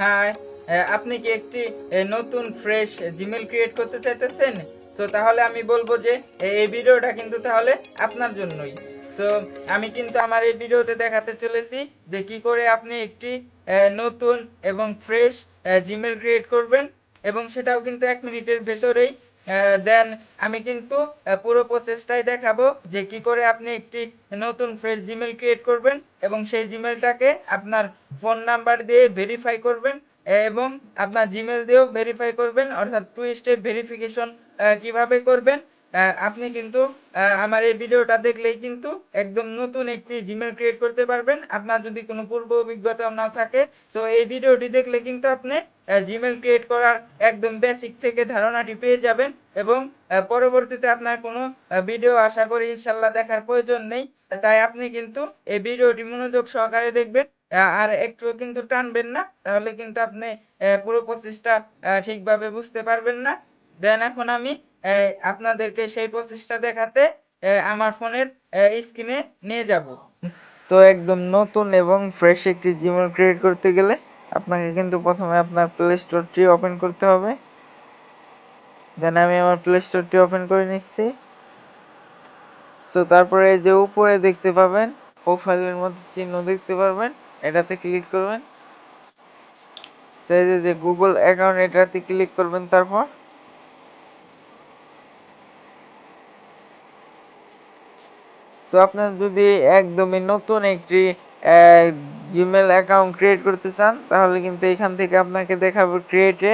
High, আপনি কি একটি নতুন ফ্রেশ জিমেল ক্রিয়েট করতে চাইতেছেন? সো তাহলে আমি বলবো যে এই ভিডিওটা কিন্তু তাহলে আপনার জন্যই। সো আমি কিন্তু আমার এই ভিডিওতে দেখাতে চলেছি যে কি করে আপনি একটি নতুন এবং ফ্রেশ জিমেল ক্রিয়েট করবেন, এবং সেটাও কিন্তু 1 মিনিটের ভেতরেই। দেন আমি কিন্তু পুরো প্রসেসটাই দেখাবো যে কি করে আপনি একটি নতুন ফ্রেশ জিমেল ক্রিয়েট করবেন এবং সেই জিমেলটাকে আপনার ফোন নাম্বার দিয়ে ভেরিফাই করবেন, এবং আপনার জিমেল দিয়েও ভেরিফাই করবেন, অর্থাৎ টু স্টেপ ভেরিফিকেশন কিভাবে করবেন। আপনি কিন্তু আমার এই ভিডিওটা দেখলেই কিন্তু একদম নতুন একটি জিমেল ক্রিয়েট করতে পারবেন, আপনার যদি কোনো পূর্ব অভিজ্ঞতা না থাকে। তো এই ভিডিওটি দেখলে কিন্তু আপনি জিমেল ক্রিয়েট করার একদম বেসিক থেকে ধারণাটি পেয়ে যাবেন, এবং পরবর্তীতে আপনার কোনো ভিডিও আশা করি ইনশাল্লাহ দেখার প্রয়োজন নেই। তাই আপনি কিন্তু এই ভিডিওটি মনোযোগ সহকারে দেখবেন, আর একটুও কিন্তু টানবেন না, তাহলে কিন্তু আপনি পুরো প্রসেসটা ঠিকভাবে বুঝতে পারবেন না। দেন এখন আমি আপনাদেরকে সেই প্রসেসটা দেখাতে আমার ফোনের স্ক্রিনে নিয়ে যাব। তো একদম নতুন এবং ফ্রেশ একটি জিমেল ক্রিয়েট করতে গেলে আপনাকে কিন্তু প্রথমে আপনার প্লে স্টোরটি ওপেন করতে হবে। দেন আমি আমার প্লে স্টোরটি ওপেন করে নিচ্ছি। সো তারপরে যে উপরে দেখতে পাবেন প্রোফাইলের মধ্যে চিহ্ন দেখতে পারবেন, এটাতে ক্লিক করবেন। সেই যে গুগল অ্যাকাউন্ট, এটাতে ক্লিক করবেন। তারপর সো আপনার যদি একদমই নতুন একটি জিমেল অ্যাকাউন্ট ক্রিয়েট করতে চান, তাহলে কিন্তু এখান থেকে আপনাকে দেখাবো ক্রিয়েট এ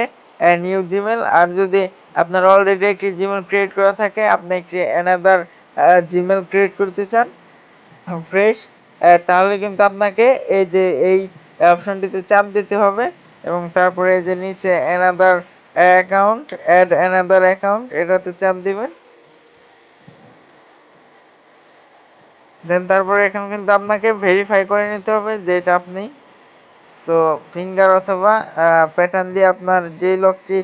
নিউ জিমেল। আর যদি আপনার অলরেডি একটি জিমেল ক্রিয়েট করা থাকে, আপনি একটি অ্যানাদার জিমেল ক্রিয়েট করতে চান ফ্রেশ, তাহলে কিন্তু আপনাকে এই যে এই অপশনটিতে চাপ দিতে হবে, এবং তারপরে এই যে নিচে another account, add another account, এটাতে চাপ দিবেন। দেন তারপরে এখানে কিন্তু আপনাকে ভেরিফাই করে নিতে হবে যে এটা আপনি। সো ফিঙ্গার অথবা প্যাটার্ন দিয়ে আপনার যে লকটি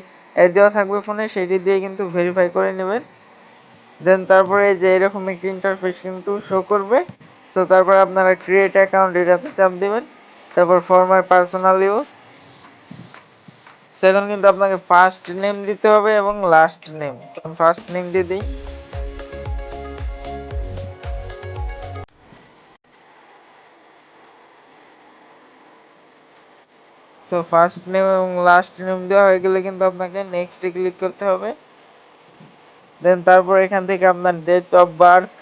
দেওয়া থাকবে ফোনে সেটি দিয়ে কিন্তু ভেরিফাই করে নেবেন। দেন তারপরে যে এরকম একটি ইন্টারফেস কিন্তু শো করবে। সো তারপর আপনারা ক্রিয়েট অ্যাকাউন্ট, এটাতে চাপ দিবেন। তারপর ফর মাই পার্সোনাল ইউজ, সেখানে কিন্তু আপনাকে ফার্স্ট নেম দিতে হবে এবং লাস্ট নেম। ফার্স্ট নেম দিয়ে দিই। সো ফার্স্ট নেম এবং লাস্ট নেম দেওয়া হয়ে গেলে কিন্তু আপনাকে নেক্সটে ক্লিক করতে হবে। দেন তারপর এখান থেকে আপনার ডেট অফ বার্থ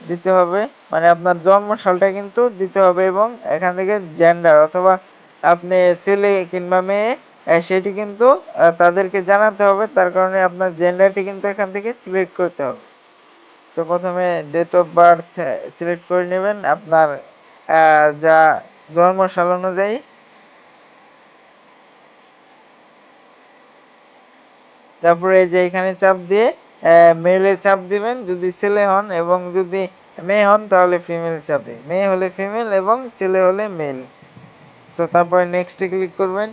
দিতে হবে, মানে আপনার জন্ম সালটা কিন্তু দিতে হবে, এবং এখান থেকে জেন্ডার অথবা আপনি ছেলে কিংবা মেয়ে সেটি কিন্তু তাদেরকে জানাতে হবে। তার কারণে আপনার জেন্ডারটি কিন্তু এখান থেকে সিলেক্ট করতে হবে। তো প্রথমে ডেট অফ বার্থ সিলেক্ট করে নেবেন আপনার যা জন্ম সাল অনুযায়ী। তারপরে এই যে এখানে চাপ দিয়ে মেলে চাপ দিবেন যদি ছেলে হন, এবং যদি মেয়ে হন তাহলে ফিমেল চাপ দিন। মেয়ে হলে ফিমেল এবং ছেলে হলে মেল। সো তারপরে নেক্সটে ক্লিক করবেন।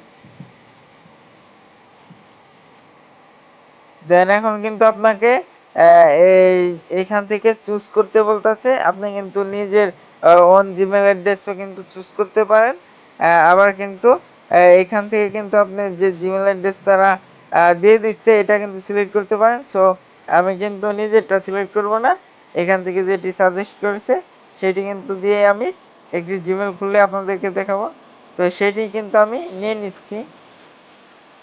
দেন এখন কিন্তু আপনাকে এই এইখান থেকে চুজ করতে বলতেছে। আপনি কিন্তু নিজের ওন জিমেল অ্যাড্রেসও কিন্তু চুজ করতে পারেন। আবার কিন্তু এখান থেকে কিন্তু আপনি যে জিমেল অ্যাড্রেস তারা দিয়ে দিচ্ছে এটা কিন্তু সিলেক্ট করতে পারেন। সো আমি কিন্তু নিজেরটা সিলেক্ট করব না, এখান থেকে যেটি সাজেস্ট করেছে সেটি কিন্তু দিয়ে আমি একটি জিমেল খুলে আপনাদেরকে দেখাবো। তো সেটি কিন্তু আমি নিয়ে নিচ্ছি,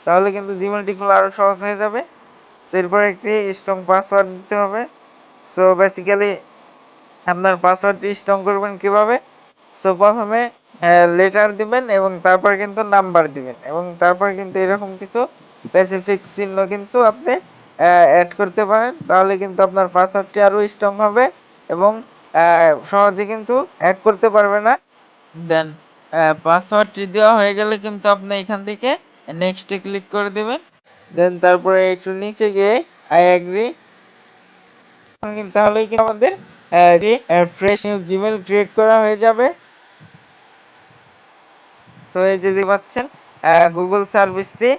তাহলে কিন্তু জিমেলটি খোলা আরও সহজ হয়ে যাবে। এরপর একটি স্ট্রং পাসওয়ার্ড দিতে হবে। সো বেসিক্যালি আপনার পাসওয়ার্ডটি স্ট্রং করবেন কিভাবে? সো প্রথমে লেটার দিবেন এবং তারপর কিন্তু নাম্বার দিবেন, এবং তারপর কিন্তু এরকম কিছু স্পেসিফিক চিহ্ন কিন্তু আপনি অ্যাড করতে পারেন, তাহলে কিন্তু আপনার পাসওয়ার্ডটি আরও স্ট্রং হবে এবং সহজে কিন্তু অ্যাড করতে পারবে না। দেন পাসওয়ার্ডটি দেওয়া হয়ে গেলে কিন্তু আপনি এখান থেকে নেক্সটে ক্লিক করে দিবেন। দেন তারপরে একটু নিচে গিয়ে আই এগ্রি, তাহলেই কিন্তু আমাদের ফ্রেশ নিউ জিমেল ক্রিয়েট করা হয়ে যাবে। সো এই যে দেখতে পাচ্ছেন গুগল সার্ভিসটি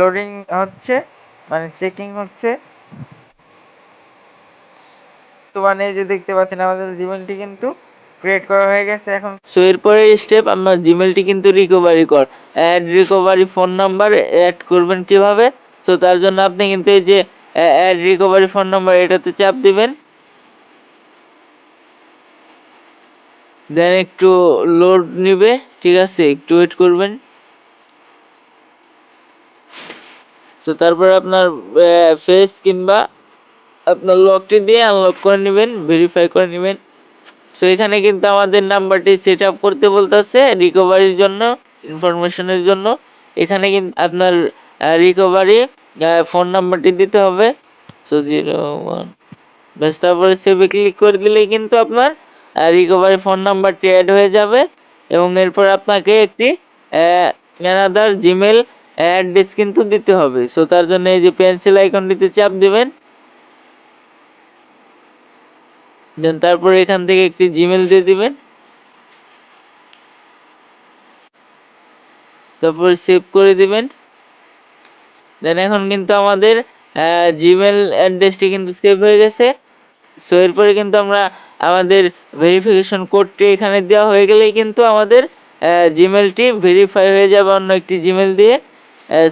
লোডিং হচ্ছে, মানে চেকিং হচ্ছে। তো মানে এই যে দেখতে পাচ্ছেন আমাদের জিমেলটি কিন্তু ক্রিয়েট করা হয়ে গেছে এখন। সো এরপরে স্টেপ আপনার জিমেলটি কিন্তু রিকভারি কর। Add recovery phone number add করবেন কিভাবে? সো তার জন্য আপনি কিন্তু এই যে অ্যাড রিকভারি ফোন নাম্বার এটাতে চাপ দিবেন। দেন একটু লোড নিবে, ঠিক আছে, একটু ওয়েট করবেন। সো তারপর আপনার ফেস কিংবা আপনার লকটি দিয়ে আনলক করে নেবেন, ভেরিফাই করে নেবেন। সো এখানে কিন্তু আমাদের নাম্বারটি সেট আপ করতে বলতেছে রিকভারির জন্য, ইনফরমেশনের জন্য। এখানে কিন্তু আপনার রিকভারি ফোন নাম্বারটি দিতে হবে। সো 01, ব্যাস তারপরে সেভে ক্লিক করে দিলেই কিন্তু আপনার রিকভারি ফোন নাম্বারটি অ্যাড হয়ে যাবে। এবং এরপর আপনাকে একটি অ্যানাদার জিমেল অ্যাড্রেস কিন্তু দিতে হবে। সো তার জন্য এই যে পেন্সিল আইকনটিতে চাপ দিবেন। দেন তারপর এখান থেকে একটি জিমেল দিয়ে দিবেন, তারপর সেভ করে দিবেন। দেন এখন কিন্তু আমাদের জিমেল অ্যাড্রেসটি কিন্তু সেভ হয়ে গেছে। সো এরপরে কিন্তু আমরা আমাদের ভেরিফিকেশন কোডটি এখানে দেওয়া হয়ে গেলেই কিন্তু আমাদের জিমেলটি ভেরিফাই হয়ে যাবে অন্য একটি জিমেল দিয়ে।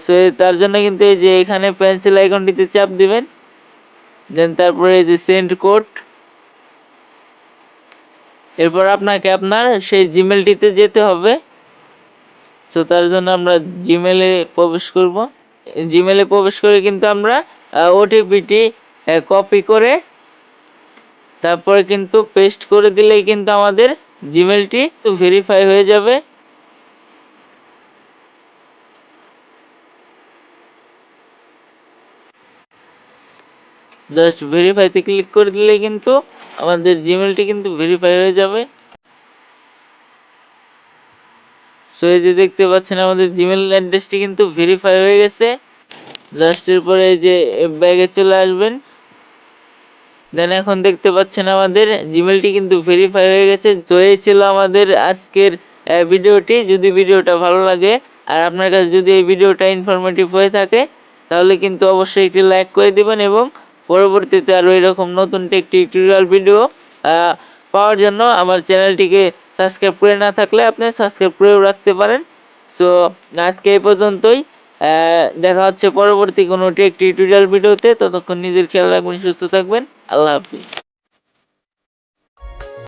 সো তার জন্য কিন্তু এই যে এখানে পেন্সিল আইকনটিতে চাপ দিবেন। দেন তারপরে এই যে সেন্ড কোড। এরপর আপনাকে আপনার সেই জিমেলটিতে যেতে হবে। সো তার জন্য আমরা জিমেলে প্রবেশ করব। জিমেলে প্রবেশ করে কিন্তু আমরা ওটিপিটি কপি করে তারপরে কিন্তু পেস্ট করে দিলেই কিন্তু আমাদের জিমেলটি ভেরিফাই হয়ে যাবে। জাস্ট ভেরিফাইতে ক্লিক করে দিলেই কিন্তু আমাদের জিমেলটি কিন্তু ভেরিফাই হয়ে যাবে। সো এই যে দেখতে পাচ্ছেন আমাদের জিমেল অ্যাড্রেসটি কিন্তু ভেরিফাই হয়ে গেছে। জাস্ট এরপরে এই যে ব্যাগে চলে আসবেন। দেন এখন দেখতে পাচ্ছেন আমাদের জিমেলটি কিন্তু ভেরিফাই হয়ে গেছে। তো এই ছিল আমাদের আজকের ভিডিওটি। যদি ভিডিওটা ভালো লাগে আর আপনার কাছে যদি এই ভিডিওটা ইনফরমেটিভ হয়ে থাকে তাহলে কিন্তু অবশ্যই একটি লাইক করে দিবেন এবং পরবর্তীতে আরও এরকম নতুন টেক টিউটোরিয়াল ভিডিও পাওয়ার জন্য আমার চ্যানেলটিকে সাবস্ক্রাইব করে না থাকলে আপনি সাবস্ক্রাইব করেও রাখতে পারেন। সো আজকে এই পর্যন্তই। দেখা হচ্ছে পরবর্তী কোনো টেক টিউটোরিয়াল ভিডিওতে। ততক্ষণ নিজের খেয়াল রাখবেন, সুস্থ থাকবেন। আল্লাহ হাফিজ।